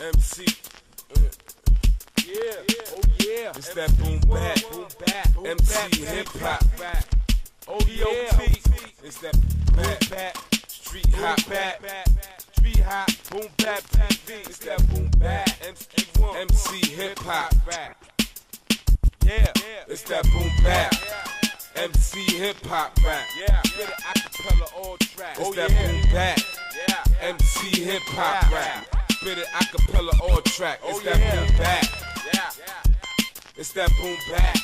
MC. Yeah, oh yeah. It's that boom bap, MC hip hop. Oh yeah. It's that bap, street hop, street hop, boom bap TV. It's that boom bap, MC hip hop. Yeah, it's that boom bap, MC hip hop rap. Yeah, get it acapella all tracks. It's that boom bap, MC hip hop rap. Spit it acapella all track. It's that boom bap. It's that boom bap.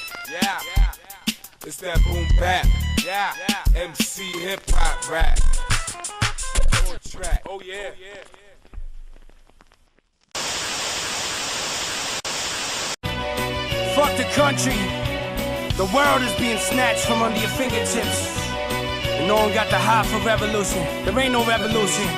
It's that boom bap. MC hip hop rap. All track. Oh yeah. Fuck the country. The world is being snatched from under your fingertips. And no one got the high for revolution. There ain't no revolution.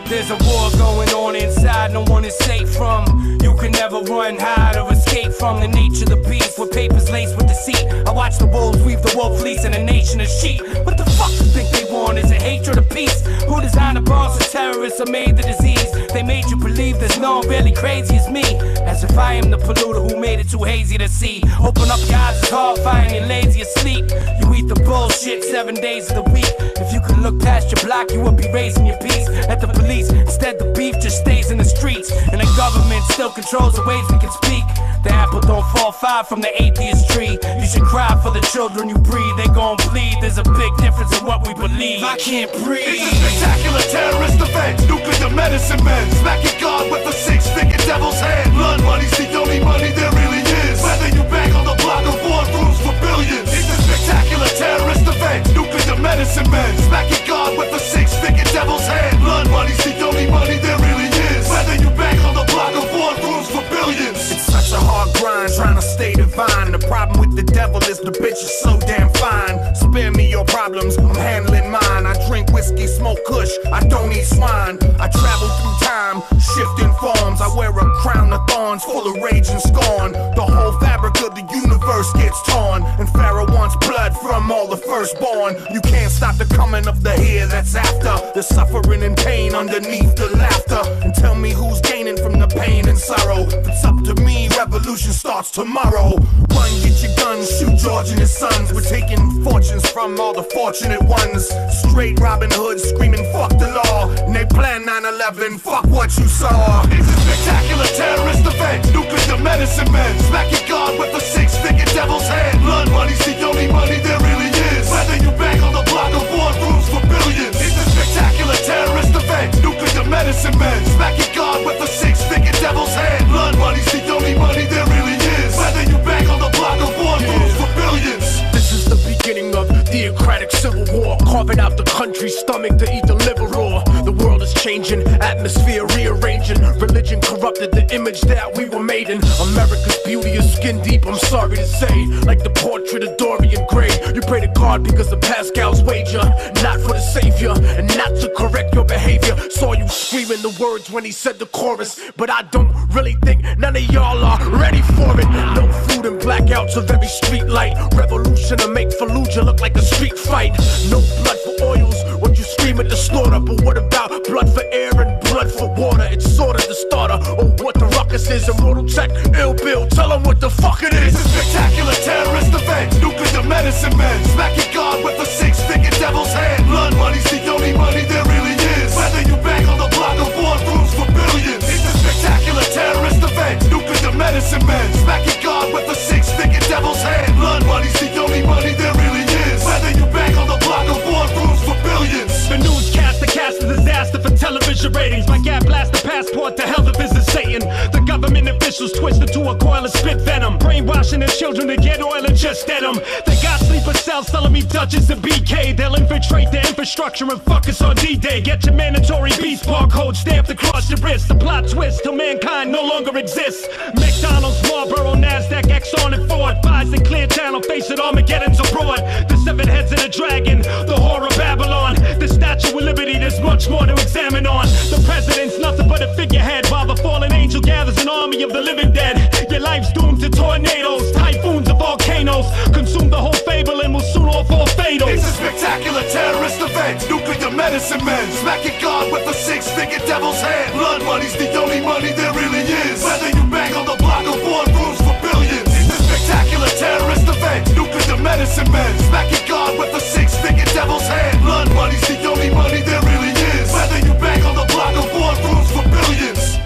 There's a war going on inside, no one is safe from. You can never run, hide, or escape from the nature of the beast with papers laced with deceit. I watch the wolves weave the wolf fleece in a nation of sheep. What the fuck you think they want? Is it hatred or peace? Who designed the bombs for terrorists or made the disease? They made you believe there's no one really crazy as me. As if I am the polluter who made it too hazy to see. Open up your eyes, it's horrifying, you're lazy asleep. You eat the bullshit 7 days of the week. If you could look past your block, you would be raising your peace at the police. Instead the beef just stays in the streets, and the government still controls the ways we can speak. The apple don't fall far from the atheist tree. You should cry for the children you breed. They gon' bleed, there's a big difference in what we believe. I can't breathe. It's a spectacular terrorist event. Nuclear medicine men smacking God with a six-finger devil's hand. Blood money's the only money there really is. Whether you bang on the block or boardrooms for billions. It's a spectacular terrorist event. Nuclear medicine men smacking God with a six-finger devil's hand. Blood money's the only money there really is. Whether you bang on the block or boardrooms for billions. It's such a hard grind trying to stay divine. The problem with the devil is the bitch is so damn fine. Spare me your problems, I'm handling mine. I drink whiskey, smoke kush, I don't eat swine. I travel through time, shifting forms. I wear a crown of thorns full of rage and scorn. The whole fabric of the universe gets torn, and Pharaoh wants blood from all the firstborn. You can't stop the coming of the here that's after. The suffering and pain underneath the laughter. And tell me who's gaining from the pain and sorrow. If it's up to me, revolution starts tomorrow. Run, get your guns, shoot George and his sons. We're taking fortunes from all the fortunate ones. Straight Robin Hood screaming fuck the law. And they plan 9/11, fuck what you saw. It's a spectacular terrorist event. Nuclear medicine men smacking God with a six-finger devil's hand. Blood money's the only money there really is. Whether you bang on the block or boardrooms for billions. It's a spectacular terrorist event. Nuclear medicine men smacking God with a six-finger devil's hand. Blood money's the only money there really is. Whether you bang on the block or boardrooms for billions. This is the beginning of theocratic civil war, carving out the country's stomach to eat the liver raw. The world is changing, atmosphere rearranging. Religion corrupted the image that we were made in. America's beauty is skin deep, I'm sorry to say. Like the portrait of Dorian Gray. You pray to God because of Pascal's wager, not for the savior, and not to correct your behavior. Saw you screaming the words when he said the chorus, but I don't really think none of y'all are ready for it. No food and blackouts of every street light. Revolution to make Fallujah look like a street fight. No blood for oils when you scream at the slaughter. But what about blood for air and blood for water? It's sorta the starter. Oh, what the ruckus is. A mortal check, ill bill, tell them what the fuck it is. It's a spectacular terrorist event. Nuclear medicine men smacking God with a six-finger devil's hand. Blood money's the only money there really is. Whether you bang on the block or boardrooms for billions. It's a spectacular terrorist event. Nuclear medicine men smacking God with a six-finger devil's hand. Blood money's the only money there really is. Whether you bang on the block or boardrooms for billions. The newscaster cast a disaster for television ratings. My gap blast the passport to hell to visit Satan. The government officials twisted to a coil of spit venom, brainwashing their children to get oil and just dead them. They got sleeper cells telling me Dutchess and BK. They'll infiltrate the infrastructure and fuck us on D-Day. Get your mandatory beast barcode stamped across your wrist. The plot twist till mankind no longer exists. McDonald's, Marlboro, NASDAQ, Exxon and Ford. Pfizer, Clear Channel, face it, Armageddon's abroad. The seven heads of the dragon, the whore of Babylon. The Statue of Liberty, there's much more to examine on. The president's nothing but a figurehead, while the fallen angel gathers an army of the living dead. Your life's doomed to tornadoes, typhoons and volcanoes. Consume the whole fable and we'll soon all fall fatal. It's a spectacular terrorist event. Nuclear medicine men smacking God with a six-fingered devil's hand. Blood money's the only money there really is. Whether you bang on the block or boardrooms for billions. It's a spectacular terrorist event. Nuclear medicine men smacking God with a six-fingered devil's hand. Blood money's the only money there really is. Whether you bang on the block or boardrooms for billions.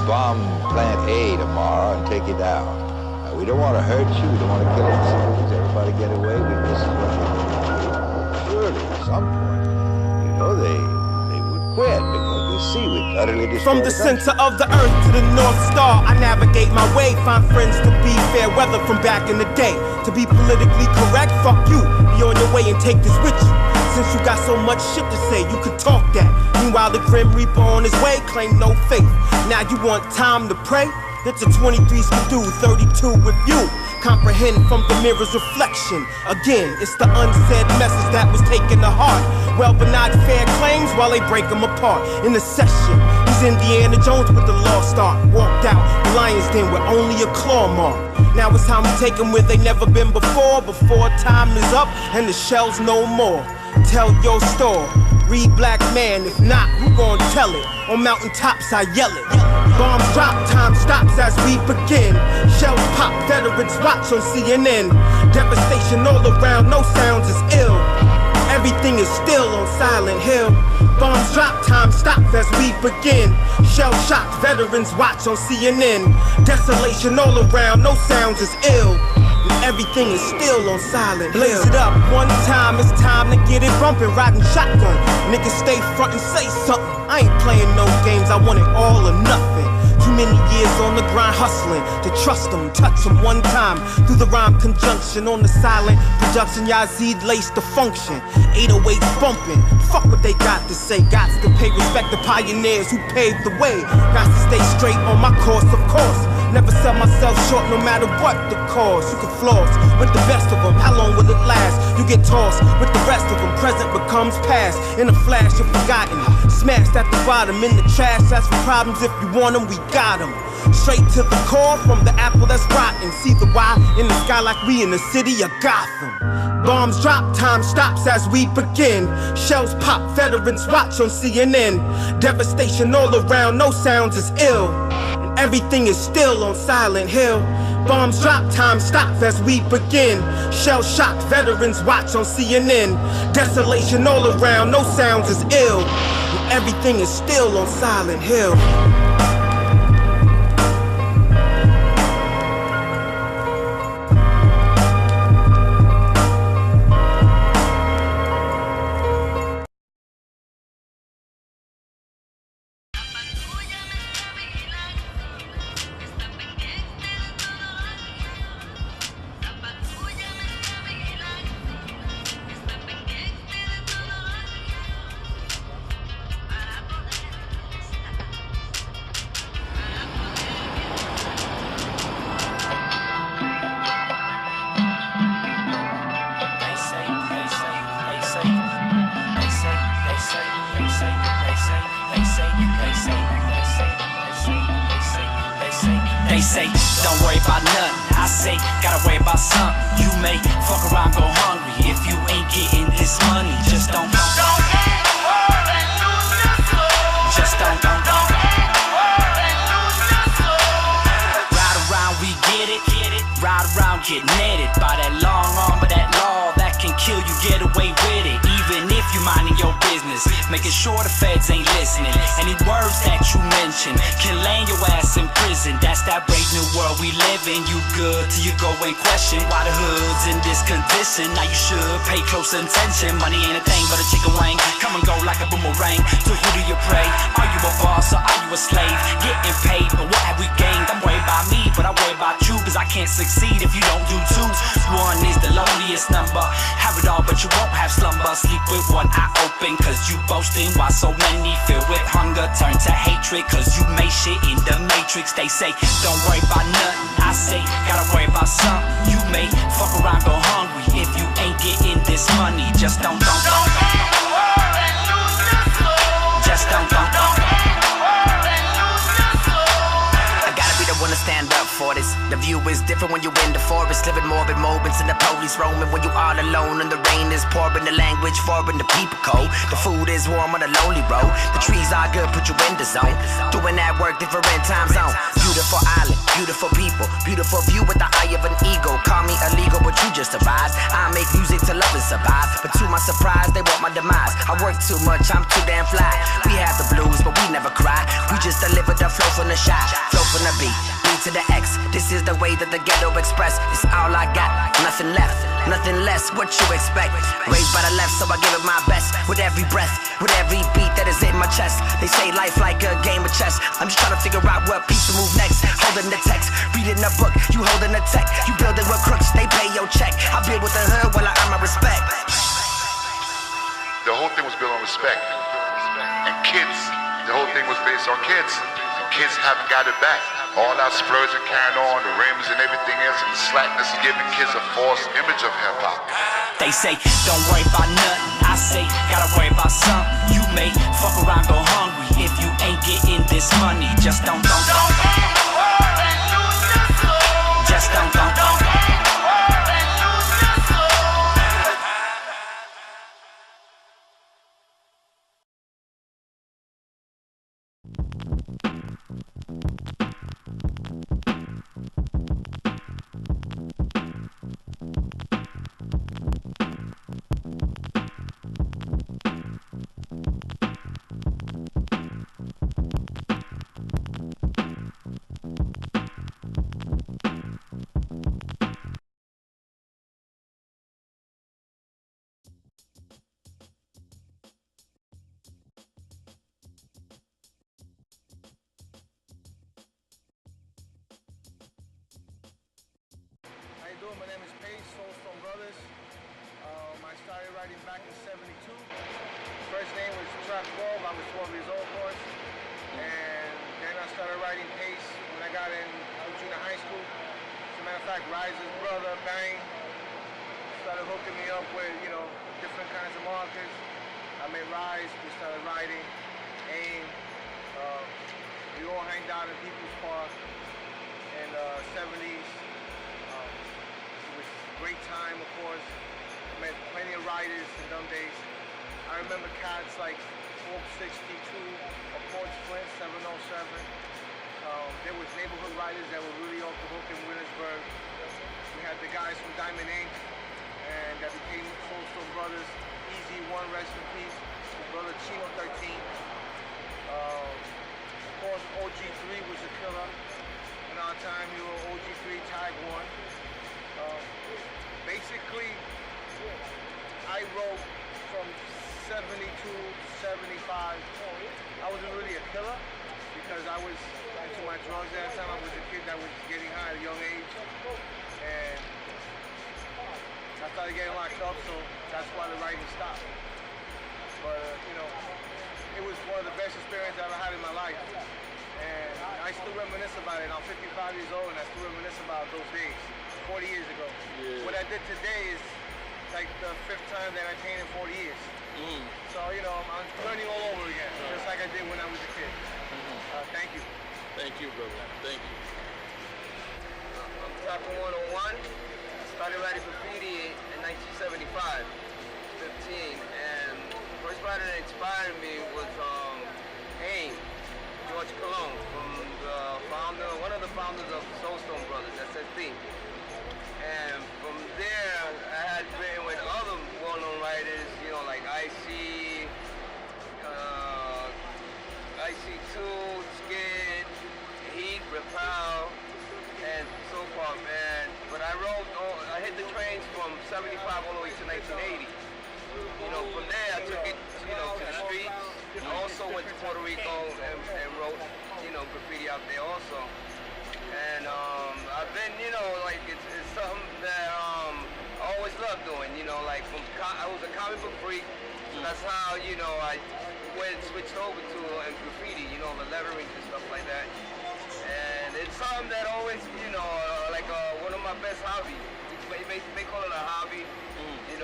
Bomb Plant A tomorrow and take it out. We don't want to hurt you. We don't want to kill our civilians. Everybody get away. This is what we're going to do. Surely, at some point, you know, they would quit because they see we've utterly destroyed. From the center of the earth to the North Star, I navigate my way. Find friends to be fair weather from back in the day. To be politically correct, fuck you. Be on your way and take this with you. Since you got so much shit to say, you could talk that. Meanwhile, the Grim Reaper on his way claim no faith. Now you want time to pray? It's a 23 skidoo, 32 with you. Comprehend from the mirror's reflection. Again, it's the unsaid message that was taken to heart. Well, but not fair claims while they break them apart. In the session, he's Indiana Jones with the lost ark. Walked out the lion's den with only a claw mark. Now it's time to take them where they never been before. Before time is up and the shell's no more. Tell your story, read Black Man. If not, who gon' tell it? On mountaintops I yell it. Bombs drop, time stops as we begin. Shells pop, veterans watch on CNN. Devastation all around, no sounds is ill. Everything is still on Silent Hill. Bombs drop, time stops as we begin. Shell shocked, veterans watch on CNN. Desolation all around, no sounds is ill. Everything is still on Silent Hill. Blaze it up one time, it's time to get it bumpin'. Riding shotgun, niggas stay front and say something. I ain't playing no games, I want it all or nothing. Too many years on the grind hustling to trust them, touch them one time. Through the rhyme conjunction on the silent production, Yazid laced the function. 808 bumping, fuck what they got to say. Gots to pay respect to pioneers who paved the way. Gots to stay straight on my course, of course. Never sell myself short no matter what the cause. You can floss with the best of them, how long will it last? You get tossed with the rest of them, present becomes past. In a flash you're forgotten, smashed at the bottom. In the trash, that's for problems, if you want them, we got them. Straight to the core from the apple that's rotten. See the Y in the sky like we in the city of Gotham. Bombs drop, time stops as we begin. Shells pop, veterans watch on CNN. Devastation all around, no sounds is ill. Everything is still on Silent Hill. Bombs drop, time stops as we begin. Shell shocked, veterans watch on CNN. Desolation all around, no sounds is ill. Everything is still on Silent Hill. They say, don't worry about nothing. I say, gotta worry about something. You may fuck around, go hungry. If you ain't getting this money, just don't. Just don't. Ride around, we get it. Ride around, get netted by that long arm of that law that can kill you, get away with it. Even if you minding your business, making sure the feds ain't listening. Any words that you mention can land your ass in prison. That's that brave new world we live in. You good till you go and question why the hood's in this condition. Now you should pay close attention. Money ain't a thing but a chicken wing. Come and go like a boomerang. To who do you pray? Are you a boss or are you a slave? Getting paid, but what have we gained? I'm worried about me, but I worry about you, cause I can't succeed if you don't do two. One is the loneliest number. Have it all but you won't have slumber. Sleep with one eye open cause you boasting, while so many filled with hunger turn to hatred cause you made shit in the matrix. They say don't worry about nothing. I say gotta worry about something. You may fuck around, go hungry. If you ain't getting this money, just don't. different when you're in the forest, living morbid moments and the police roaming when you all alone and the rain is pouring, the language foreign, the people cold, the food is warm on the lonely road, the trees are good, put you in the zone, doing that work, different time zone, beautiful island, beautiful people, beautiful view with the eye of an eagle, call me illegal but you just arise, I make music to love and survive, but to my surprise they want my demise, I work too much, I'm too damn fly, we have the blues but we never cry, we just deliver the flow from the shot, flow from the beat to the X, this is the way that the ghetto express. It's all I got, nothing left, nothing less. What you expect? Raised by the left, so I give it my best. With every breath, with every beat that is in my chest. They say life like a game of chess. I'm just trying to figure out what piece to move next. Holding the text, reading the book, you holding the tech. You building with crooks, they pay your check. I build with the hood while I earn my respect. The whole thing was built on respect. And kids, the whole thing was based on kids. Kids haven't got it back. All our splurge and carrying on, the rims and everything else, and the slackness is giving kids a false image of hip-hop. They say, don't worry about nothing. I say, gotta worry about something. You may fuck around, go hungry if you ain't getting this money. Just don't. Just don't. My name is Pace, Soulstone Brothers. I started writing back in '72. First name was Track 12. I was 12 years old, of course. And then I started writing Pace when I got in junior high school. As a matter of fact, Rise's brother, Bang, started hooking me up with, different kinds of markers. I met Rise, we started writing, AIM. We all hanged out in People's Park in the 70s. Great time, of course. Met plenty of writers in them days. I remember cats like Fork 62, or Porch Flint 707. There was neighborhood writers that were really off the hook in Williamsburg. We had the guys from Diamond Inc. and that became Soulstone Brothers. Easy One, rest in peace. His brother Chino 13. Of course, OG3 was a killer. In our time, you were OG3 Tag 1. Basically, I wrote from 72 to 75. I wasn't really a killer because I was into my drugs at that time. I was a kid that was getting high at a young age. And I started getting locked up, so that's why the writing stopped. But, it was one of the best experiences I ever had in my life. And I still reminisce about it. I'm 55 years old and I still reminisce about those days. 40 years ago. Yeah. What I did today is like the 5th time that I painted in 40 years. So, I'm learning all over again, just like I did when I was a kid. Thank you. Thank you, brother. Thank you. I'm Taco 101. Started writing graffiti in 1975, 15. And the first writer that inspired me was AIM, George Cologne, from one of the founders of Soulstone Brothers, SSP. And from there, I had written with other well-known writers, like IC2, Skid, Heat, Repel, and so forth. But I hit the trains from 75 all the way to 1980. From there I took it, to the streets. I also went to Puerto Rico and wrote, graffiti out there also. And I've been, it's something that I always loved doing, I was a comic book freak, so that's how, I switched over to graffiti, the lettering and stuff like that. And it's something that always, one of my best hobbies. You may call it a hobby, and it's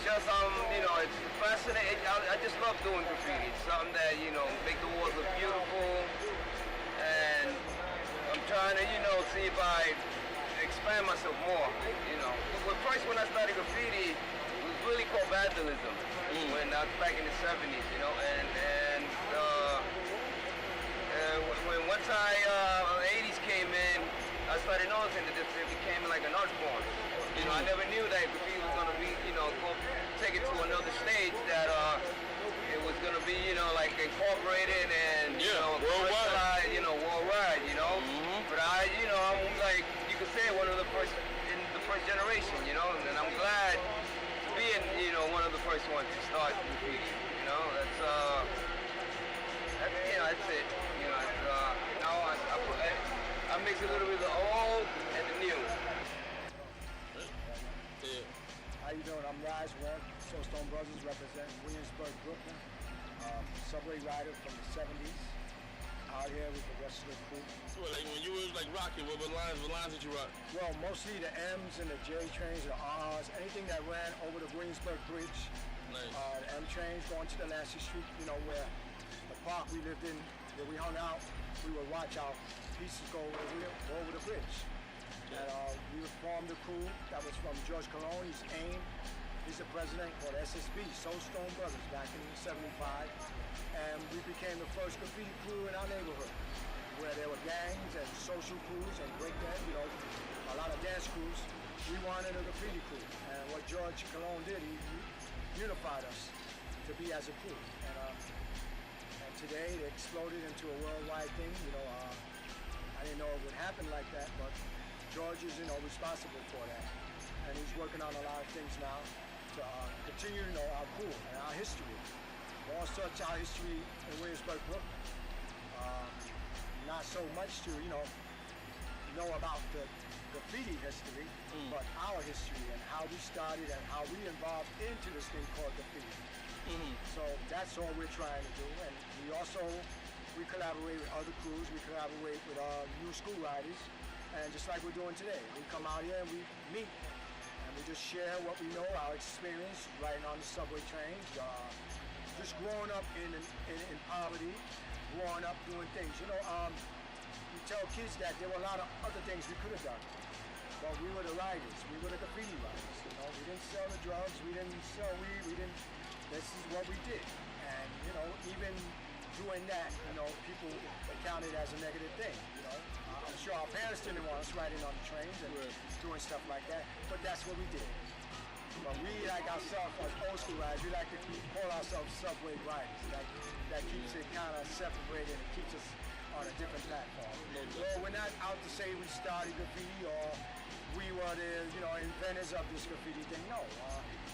just, it's fascinating. I just love doing graffiti. It's something that, make the walls look beautiful. And I'm trying to, see if I expand myself more, But first, when I started graffiti, it was really called vandalism. When I was back in the 70s, and when once the 80s came in, I started noticing that it became like an art form. I never knew that graffiti was gonna be, take it to another stage that it was gonna be, like incorporated and worldwide, worldwide, But I'm like, you could say one of the first in the first generation, and I'm glad to be in, one of the first ones to start graffiti. That's it. I mix a little bit of the old and the new. How you doing? I'm Rise One, Soulstone Brothers, representing Williamsburg, Brooklyn. Subway rider from the 70s. Out here with the rest of the crew. So like when you was like rocking, what lines did you rock? Well, mostly the M's and the J trains, the R's, anything that ran over the Williamsburg Bridge. Nice. The M trains going to the Lassie Street, where the park we lived in, where we hung out, we would watch our pieces go over the bridge. And we would form the crew that was from George Cologne, he's AIM. He's the president called SSB, Soulstone Brothers, back in '75. And we became the first graffiti crew in our neighborhood, where there were gangs and social crews and breakdance, a lot of dance crews. We wanted a graffiti crew. And what George Cologne did, he unified us to be as a crew. And today it exploded into a worldwide thing. I didn't know it would happen like that, but George is, responsible for that. And he's working on a lot of things now to continue, our crew and our history. All sorts of our history in Williamsburg, Brooklyn. Not so much to, know about the graffiti history, but our history and how we started and how we evolved into this thing called graffiti. So that's all we're trying to do. And we collaborate with other crews. We collaborate with new school riders. And just like we're doing today, we come out here and we meet. And we just share what we know, our experience riding on the subway trains, just growing up in poverty, growing up doing things. We tell kids that there were a lot of other things we could have done, but we were the riders, we were the graffiti riders. We didn't sell the drugs, we didn't sell weed, this is what we did. And even doing that, people counted as a negative thing. I'm sure our parents didn't want us riding on the trains and doing stuff like that, but that's what we did. But we, like ourselves, as old school riders, we like to call ourselves subway riders. That keeps it kind of separated and keeps us on a different platform. Well, we're not out to say we started graffiti or we were the, inventors of this graffiti thing. No,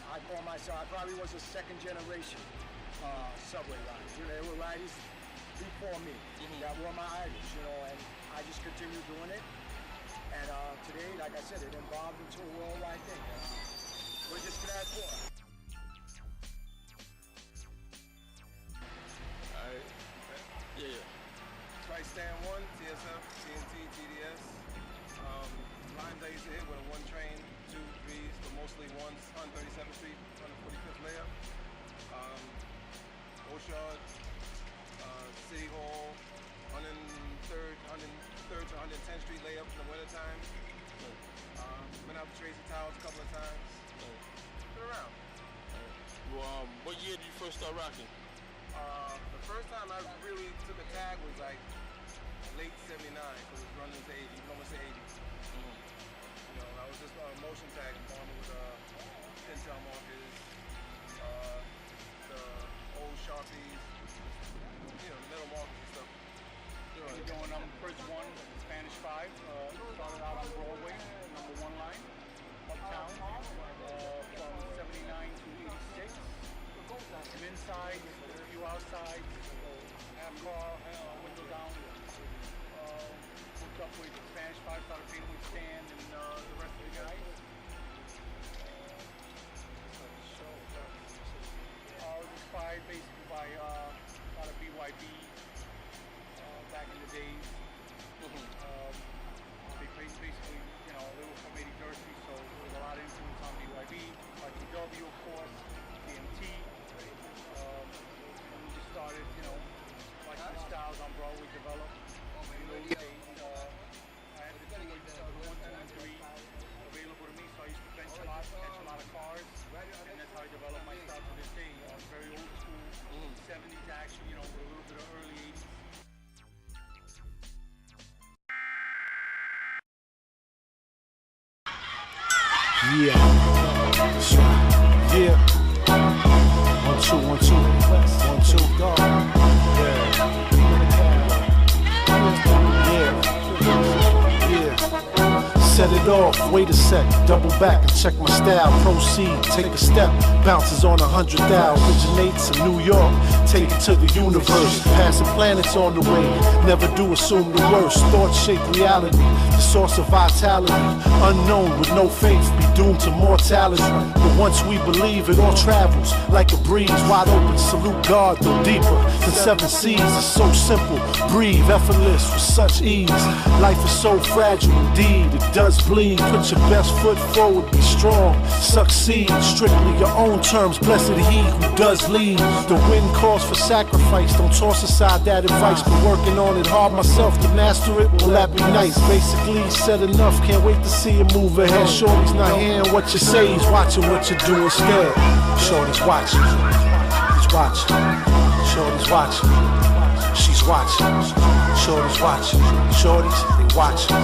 I call myself, I probably was a second generation subway riders. There were riders before me that were my idols, and I just continue doing it. And today, like I said, it evolved into a worldwide thing. We're just glad for it. Alright. Yeah. Right stand 1, TSF, TNT, TDS. Lines I used to hit with a 1 train, 2, 3s, but mostly 1s, 137th Street, 145th layup. Oshard, City Hall, 103rd to 110th Street layup in the wintertime. Been out to Tracy Towers a couple of times. Been around. Well, what year did you first start rocking? The first time I really took a tag was like late '79, because it was running into '80. You can almost say '80s. I was just motion tagging, farming with Intel markers, the old Sharpies, the metal markers and stuff. We're doing first one, Spanish 5. Started out on Broadway, number 1 line, uptown, from 79 to 86. Some inside, a few outside, half car, window down. Hooked up with Spanish 5, started painting with Stan and the rest of the guys. It was inspired basically by a lot of BYB back in the days. They basically, they were from 80 Jersey, so there was a lot of influence on BYB, RTW, of course, DMT. And we just started, watching the styles on Broadway develop. Yeah. That's right. Yeah. 1, 2, 1, 2. 1, 2, go. Set it off, wait a sec, double back and check my style. Proceed, take a step, bounces on 100 thou. Originates in New York, take it to the universe. Passing planets on the way, never do assume the worst. Thoughts shape reality, the source of vitality. Unknown with no faith, be doomed to mortality. But once we believe, it all travels like a breeze. Wide open, salute God, though deeper than 7 seas. It's so simple, breathe, effortless with such ease. Life is so fragile indeed, it does bleed. Put your best foot forward, be strong, succeed. Strictly your own terms, blessed he who does lead. The wind calls for sacrifice, don't toss aside that advice. Been working on it hard myself to master it, will that be nice? Basically said enough, can't wait to see you move ahead. Shorty's not hearing what you say, he's watching what you do instead. Shorty's watching, he's watching. Shorty's watching, she's watching. Shorty's watching, shorties, they watching.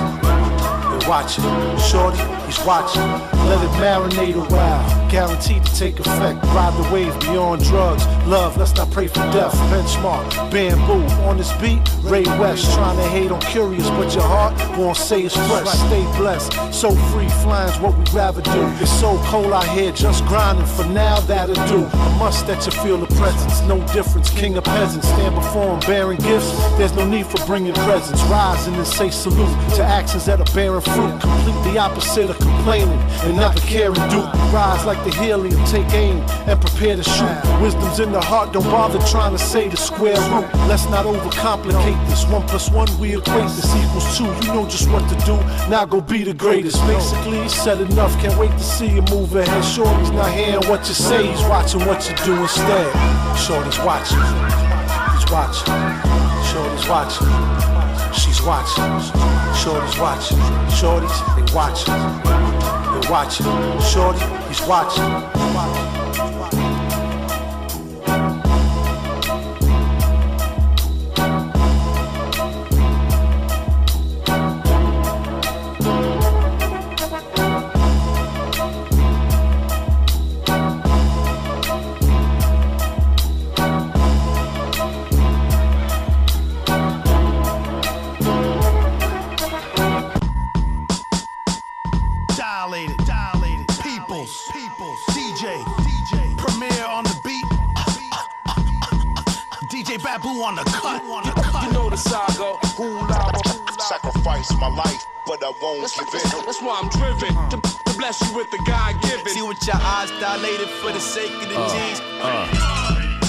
Watching, shorty, he's watching. Let it marinate a while, guaranteed to take effect. Ride the wave beyond drugs. Love, let's not pray for death. Benchmark, bamboo on this beat. Ray West trying to hate on curious, but your heart won't say it's fresh. Stay blessed, so free, flying's what we'd rather do. It's so cold out here, just grinding. For now, that'll do. A must that you feel the presence. No difference, king or peasant. Stand before him bearing gifts. There's no need for bringing presents. Rise and then say salute to actions that are bearing fruit. Completely opposite of complaining and never caring. Do rise like the helium, take aim and prepare to shoot. Wisdom's in the heart, don't bother trying to say the square root. Let's not overcomplicate this. 1 + 1 we equate this equals 2. You know just what to do, now go be the greatest. Basically said enough, can't wait to see you move ahead. Shorty's not hearing what you say, he's watching what you do instead. Shorty's watching, he's watching. Shorty's watching, she's watching. Shorty's watching, shorties, they watching. They're watching, shorty, he's watching. On the cut. You know the saga. Sacrifice my life, but I won't give in. That's why I'm driven to bless you with the God-given. See what your eyes dilated for the sake of the G's.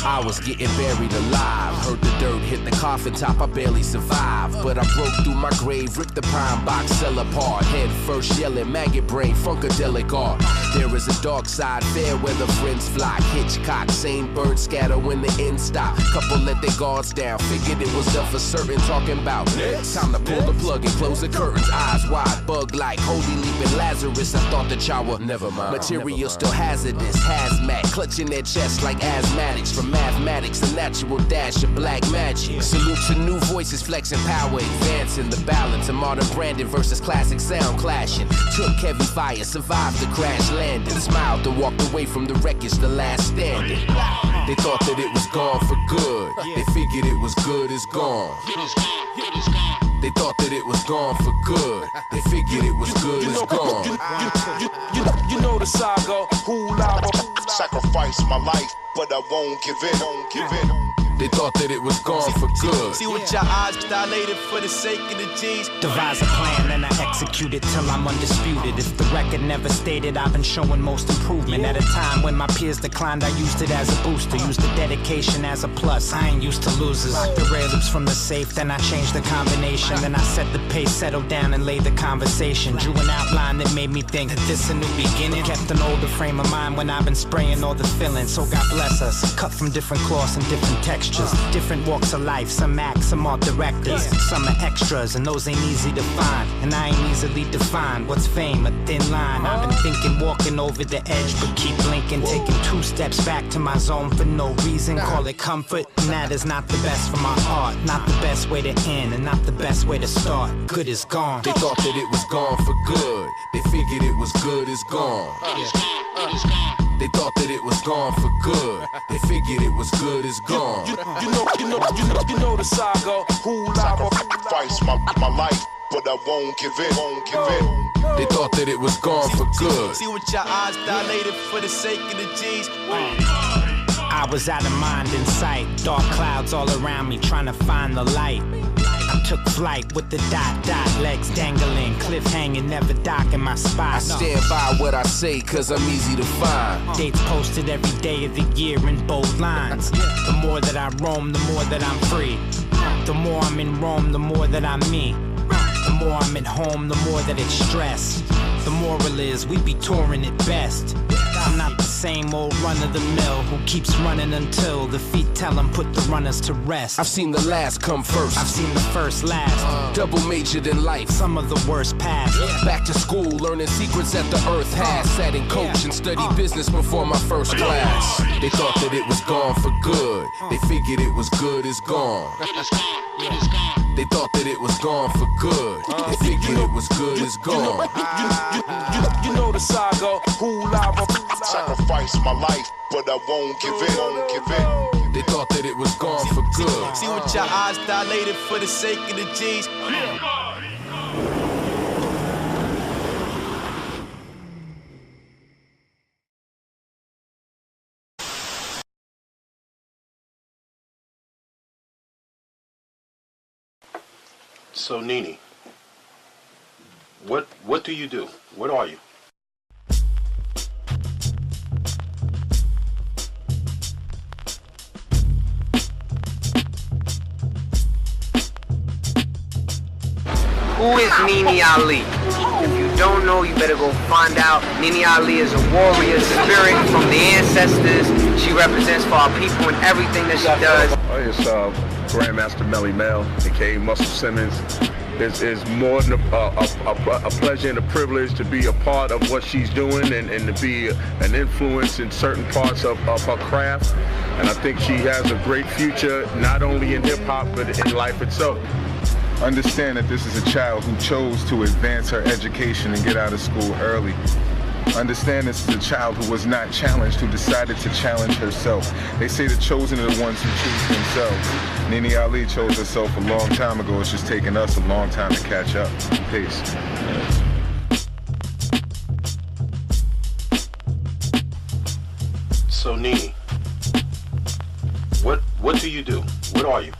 I was getting buried alive. Heard the dirt hit the coffin top, I barely survived. But I broke through my grave, ripped the pine box cell apart. Head first yelling, maggot brain, funkadelic art. There is a dark side, fair weather friends flock. Hitchcock, same bird scatter when the end stop. Couple let their guards down, figured it was done for certain. Talking about time to pull the plug and close the curtains. Eyes wide, bug like holy leaping Lazarus. I thought that y'all were never mind. Material still hazardous, hazmat, clutching their chest like asthmatics. From mathematics, a natural dash of black magic. Salute to new voices flexing power, advancing the balance of modern branding versus classic sound clashing. Took heavy fire, survived the crash landing. Smiled and walked away from the wreckage, the last standing. They thought that it was gone for good. They figured it was good as gone. They thought that it was gone for good. They figured it was good as gone. You know the saga. Sacrifice my life, but I won't give in. They thought that it was gone for good. See what your eyes dilated for the sake of the G's. Devise a plan and I execute it till I'm undisputed. If the record never stated, I've been showing most improvement. At a time when my peers declined, I used it as a booster. Used the dedication as a plus, I ain't used to losers. Locked the rare loops from the safe, then I changed the combination. Then I set the pace, settled down and laid the conversation. Drew an outline that made me think that this a new beginning. Kept an older frame of mind when I've been spraying all the fillings. So God bless us, cut from different cloths and different textures. Different walks of life, some act, some art directors. Some are extras and those ain't easy to find. And I ain't easily defined. What's fame? A thin line. I've been thinking, walking over the edge, but keep blinking. Taking 2 steps back to my zone for no reason. Call it comfort, and that is not the best for my heart. Not the best way to end, and not the best way to start. Good is gone. They thought that it was gone for good. They figured it was good is gone. They thought that it was gone for good. They figured it was good is gone. You know the saga. Who sacrifice my life, but I won't give in. They thought that it was gone for good. See what your eyes dilated for the sake of the G's. I was out of mind in sight, dark clouds all around me trying to find the light. I took flight with the dot, legs dangling, cliff hanging, never docking my spot. I stand by what I say, cause I'm easy to find. Dates posted every day of the year in bold lines. The more that I roam, the more that I'm free. The more I'm in Rome, the more that I'm me. The more I'm at home, the more that it's stress. The moral is we be touring at best. I'm not the same old run-of-the-mill who keeps running until the feet tell him put the runners to rest. I've seen the last come first. I've seen the first last. Double majored in life. Some of the worst past. Back to school, learning secrets that the earth has. Sat in coach and studied business before my first class. They thought that it was gone for good. They figured it was good is gone. They thought that it was gone for good. They figured it was good is gone. You know the saga. Who sacrifice my life, but I won't give in. They thought that it was gone for good. See what your eyes dilated for the sake of the G's. So Nene, what do you do? What are you? Who is Nene Ali? If you don't know, you better go find out. Nene Ali is a warrior spirit from the ancestors. She represents for our people in everything that she does. It's Grandmaster Melly Mel, aka Muscle Simmons. It's more than a pleasure and a privilege to be a part of what she's doing and to be an influence in certain parts of her craft. And I think she has a great future, not only in hip-hop, but in life itself. Understand that this is a child who chose to advance her education and get out of school early. Understand this is a child who was not challenged, who decided to challenge herself. They say the chosen are the ones who choose themselves. Nene Ali chose herself a long time ago. It's just taken us a long time to catch up. Peace. So Nene, what do you do? What are you?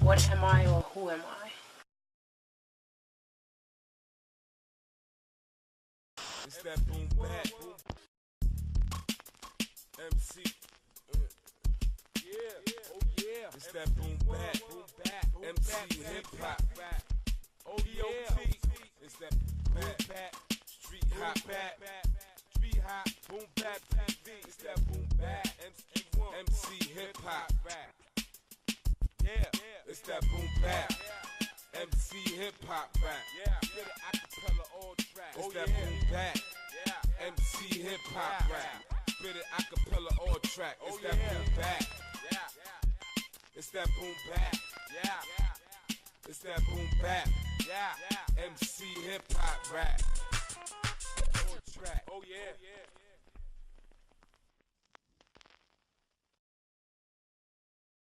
What am I or who am I? It's that boom bap. MC. Yeah. Oh yeah. It's that boom bap. MC hip hop. Oh yeah. It's that bap. Street hop bap. Street hop boom bap TV. It's that boom bap. MC hip hop rap. Yeah. It's that boom bap. MC hip hop rap. Yeah. Spit it acapella all tracks. It's that boom bap. MC hip hop rap. Spit it acapella all track. It's that boom bap. It's that boom bap. It's that boom bap. MC hip hop rap. All track. Oh yeah.